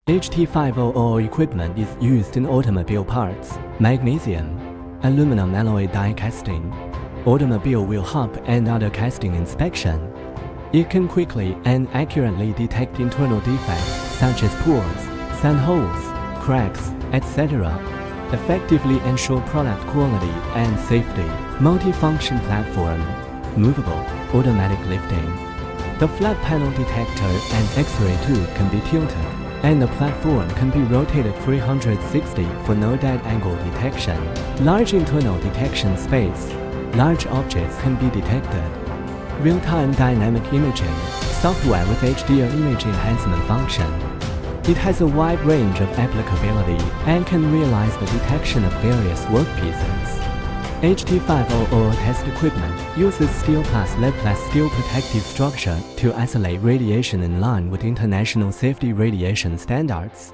HT5000 equipment is used in automobile parts, magnesium, aluminum alloy die casting, automobile wheel hub and other casting inspection. It can quickly and accurately detect internal defects such as pores, sand holes, cracks, etc. Effectively ensure product quality and safety. Multifunction platform, movable, automatic lifting. The flat panel detector and X-ray tube can be tilted, and the platform can be rotated 360 for no dead angle detection. Large internal detection space. Large objects can be detected. Real-time dynamic imaging, software with HDR image enhancement function. It has a wide range of applicability and can realize the detection of various workpieces. HT5000 test equipment uses steel plus lead plus steel protective structure to isolate radiation in line with international safety radiation standards.